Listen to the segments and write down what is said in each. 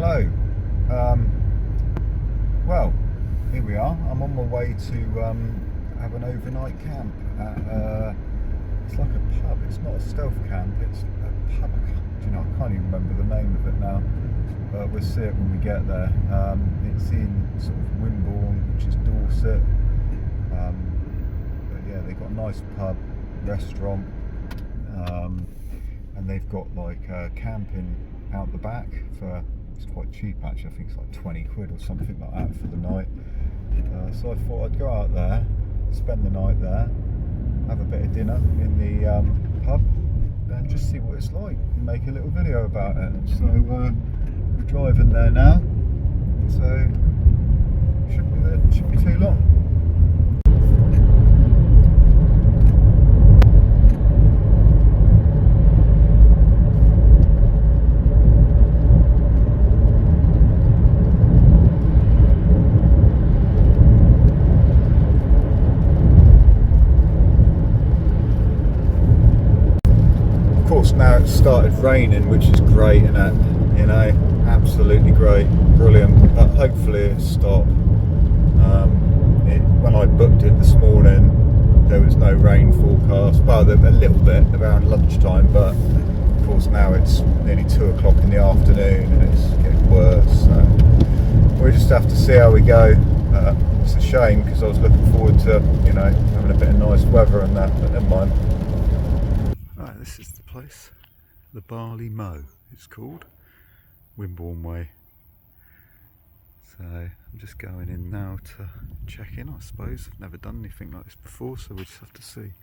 Hello. Well, here we are. I'm on my way to have an overnight camp at it's like a pub. It's not a stealth camp. It's a pub. I can't even remember the name of it now. But we'll see it when we get there. It's in sort of Wimborne, which is Dorset. But yeah, they've got a nice pub, restaurant, and they've got like camping out the back for, it's quite cheap actually. I think it's like 20 quid or something like that for the night. So I thought I'd go out there, spend the night there, have a bit of dinner in the pub, and just see what it's like and make a little video about it. So we're driving there now, so shouldn't be too long. Now it's started raining, which is great, isn't it? You know, absolutely great, brilliant. But hopefully it'll stop. When I booked it this morning, there was no rain forecast. Well, a little bit around lunchtime, but of course now it's nearly 2 o'clock in the afternoon and it's getting worse. So we just have to see how we go. It's a shame because I was looking forward to, you know, having a bit of nice weather and that, but never mind. Right, this is the place, the Barley Mow it's called, Wimborne Way. So I'm just going in now to check in, I suppose. I've never done anything like this before, so we'll just have to see.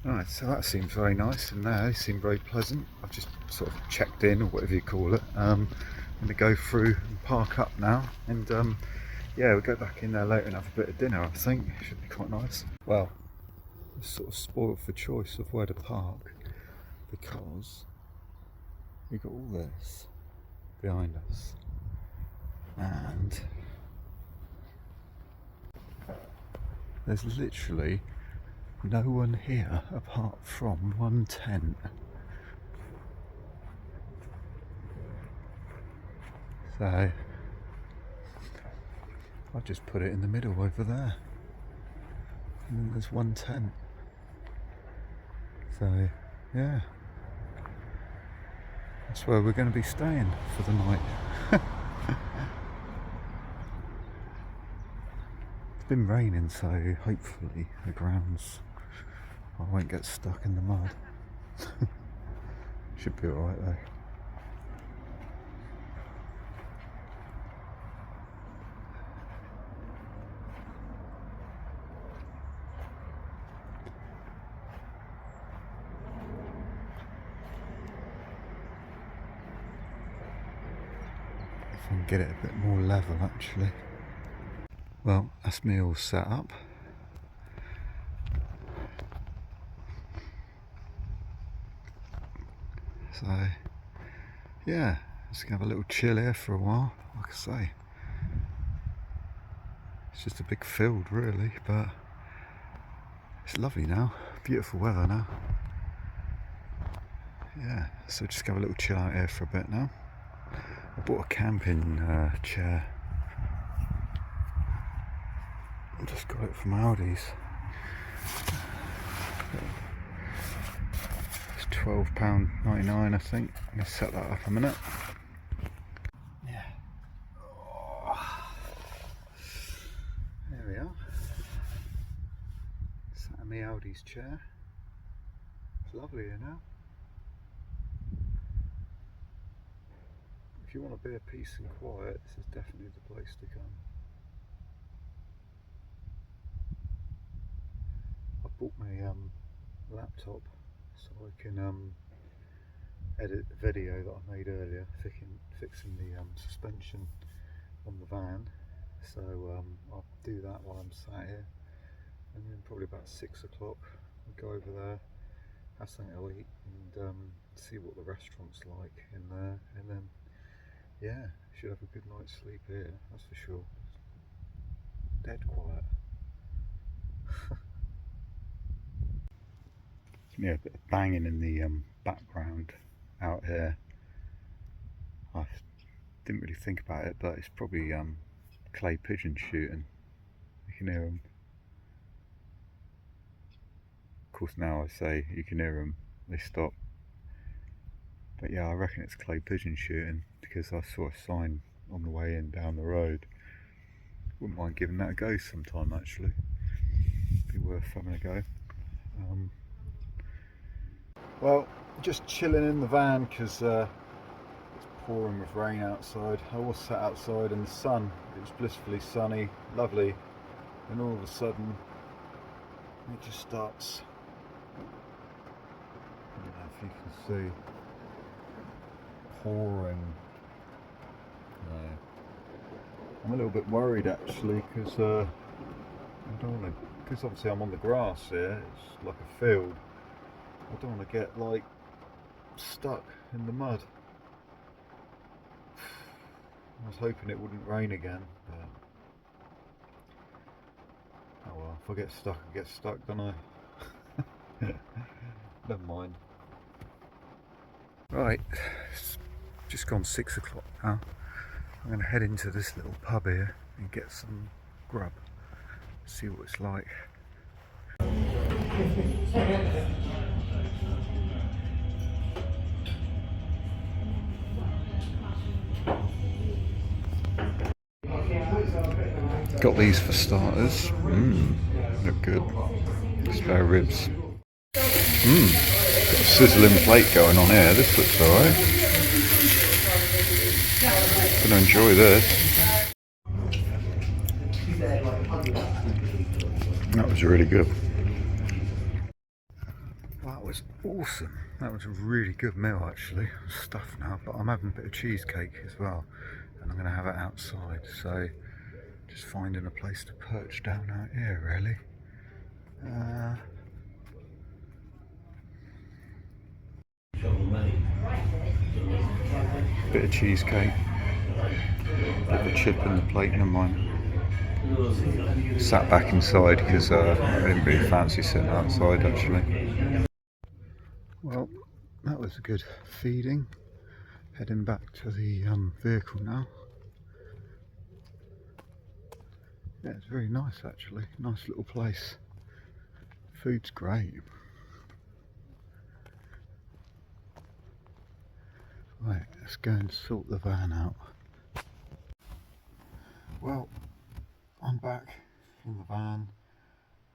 Right, so that seems very nice, and they seem very pleasant. I've just sort of checked in, or whatever you call it. I'm going to go through and park up now, and yeah, we'll go back in there later and have a bit of dinner. I think it should be quite nice. Well, I'm sort of spoiled for choice of where to park, because we've got all this behind us, and there's literally no one here apart from one tent. So I'll just put it in the middle over there, and then there's one tent. So yeah, that's where we're going to be staying for the night. It's been raining, so hopefully the grounds, I won't get stuck in the mud. Should be alright though. If I can get it a bit more level actually. Well, that's me all set up. So yeah, just gonna have a little chill here for a while. Like I say, it's just a big field really, but it's lovely now, beautiful weather now. Yeah, so just have a little chill out here for a bit now. I bought a camping chair. I just got it from Aldi's. It's £12.99 I think. I'm going to set that up a minute. Yeah. Oh. There we are. Sat in the Aldi's chair. It's lovely here now. If you want a bit of peace and quiet, this is definitely the place to come. I bought my laptop so I can edit the video that I made earlier, fixing the suspension on the van. So I'll do that while I'm sat here, and then probably about 6 o'clock we'll go over there, have something to eat, and see what the restaurant's like in there, and then yeah, should have a good night's sleep here, that's for sure. Dead quiet. Yeah, a bit of banging in the background out here. I didn't really think about it, but it's probably clay pigeon shooting. You can hear them. Of course, now I say you can hear them, they stop. But yeah, I reckon it's clay pigeon shooting because I saw a sign on the way in down the road. Wouldn't mind giving that a go sometime, actually. Be worth having a go. Well, just chilling in the van because it's pouring with rain outside. I was sat outside in the sun. It was blissfully sunny, lovely, and all of a sudden it just starts. I don't know if you can see, pouring. I'm a little bit worried actually because I don't want to, because obviously I'm on the grass here. It's like a field. I don't want to get like stuck in the mud. I was hoping it wouldn't rain again, but oh well, if I get stuck, I get stuck, don't I? Never mind. Right, it's just gone 6 o'clock now. I'm going to head into this little pub here and get some grub, see what it's like. Got these for starters. Look good. Spare ribs. Got a sizzling plate going on here. This looks alright. Gonna enjoy this. That was really good. That was awesome. That was a really good meal actually. I'm stuffed now, but I'm having a bit of cheesecake as well, and I'm gonna have it outside. So just finding a place to perch down out here really. Bit of cheesecake, bit of a chip in the plate, never mind. Sat back inside because I didn't really fancy sitting outside actually. Well, that was a good feeding. Heading back to the vehicle now. Yeah, it's very nice actually. Nice little place. Food's great. Right, let's go and sort the van out. Well, I'm back in the van.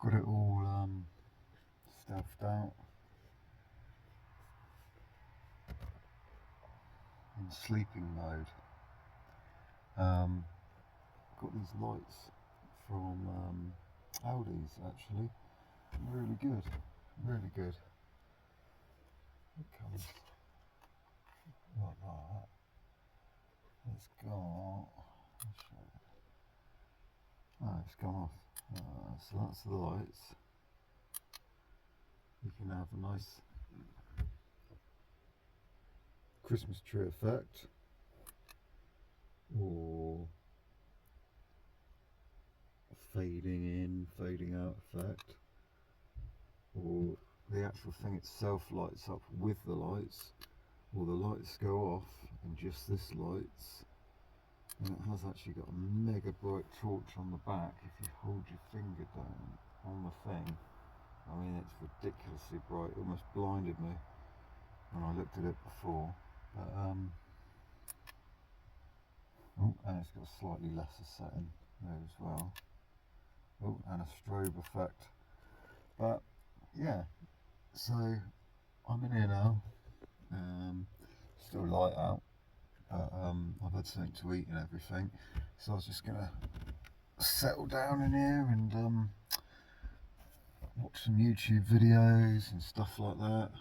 Got it all stuffed out. In sleeping mode. Got these lights from Aldi's actually. Really good. Really good. It comes like that. It's got. Oh, it's gone off. So that's the lights. You can have a nice Christmas tree effect, or a fading in, fading out effect, or the actual thing itself lights up with the lights, or the lights go off and just this lights. And it has actually got a mega bright torch on the back. If you hold your finger down on the thing, I mean it's ridiculously bright. It almost blinded me when I looked at it before. But oh, and it's got a slightly lesser setting there as well. Oh, and a strobe effect. But yeah, so I'm in here now. Still light out, but I've had something to eat and everything, so I was just gonna settle down in here and watch some YouTube videos and stuff like that.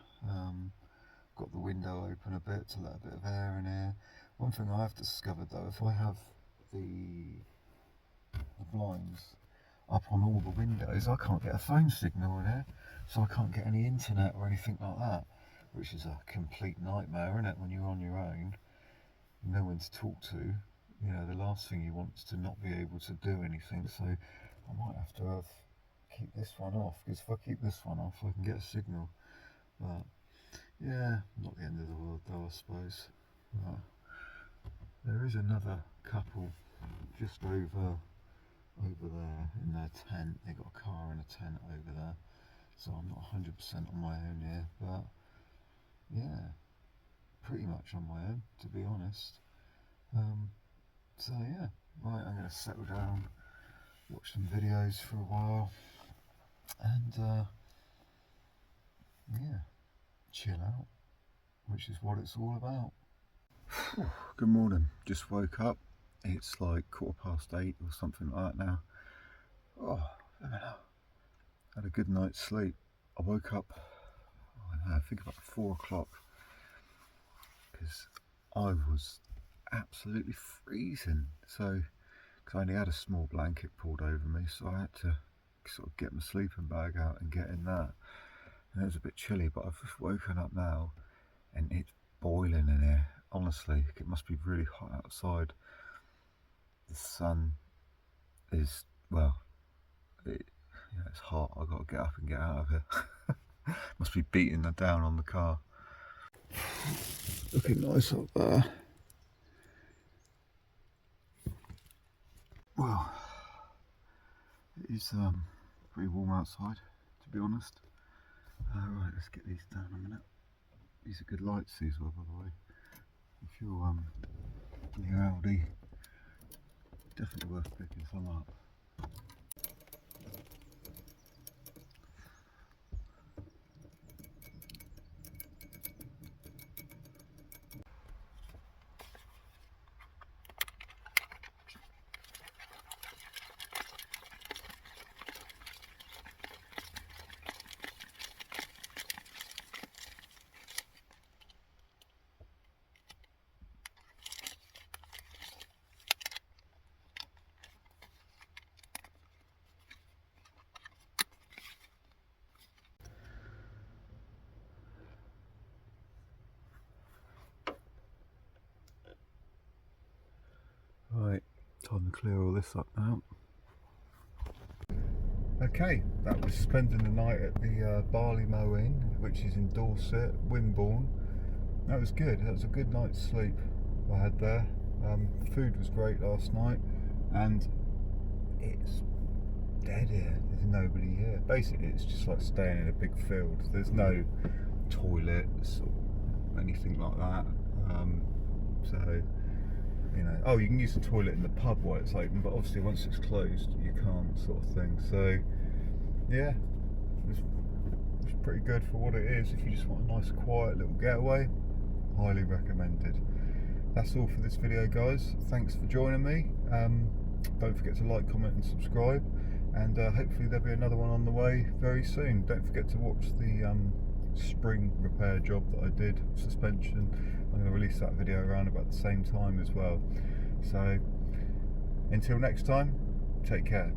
Got the window open a bit to let a bit of air in here. One thing I have discovered though, if I have the blinds up on all the windows, I can't get a phone signal in here, so I can't get any internet or anything like that, which is a complete nightmare, isn't it, when you're on your own, no one to talk to. You know, the last thing you want is to not be able to do anything. So I might have to keep this one off, because if I keep this one off I can get a signal. But yeah, not the end of the world though, I suppose. But there is another couple just over there in their tent. They got a car and a tent over there, so I'm not 100% on my own here, but yeah, pretty much on my own, to be honest. So yeah, right, I'm going to settle down, watch some videos for a while, and yeah, chill out, which is what it's all about. Good morning, just woke up. It's like 8:15 or something like that now. Oh, had a good night's sleep. I woke up, I think about 4 o'clock, because I was absolutely freezing. So, because I only had a small blanket pulled over me, so I had to sort of get my sleeping bag out and get in that. And it was a bit chilly, but I've just woken up now and it's boiling in here. Honestly, it must be really hot outside. The sun is, well, it's hot. I've got to get up and get out of here. Must be beating down on the car. Looking nice up there. Well, it is pretty warm outside, to be honest. Right, let's get these down a minute. These are good lights, these were, by the way. If you're near Audi, definitely worth picking some up. Right, time to clear all this up now. Okay, that was spending the night at the Barley Mow Inn, which is in Dorset, Wimborne. That was good. That was a good night's sleep I had there. The food was great last night, and it's dead here. There's nobody here. Basically, it's just like staying in a big field. There's no toilets or anything like that. So, you know, oh, you can use the toilet in the pub while it's open, but obviously once it's closed, you can't, sort of thing. So, yeah, it's pretty good for what it is. If you just want a nice, quiet little getaway, highly recommended. That's all for this video, guys. Thanks for joining me. Don't forget to like, comment and subscribe, and hopefully there'll be another one on the way very soon. Don't forget to watch the spring repair job that I did, suspension. I'm going to release that video around about the same time as well. So until next time, take care.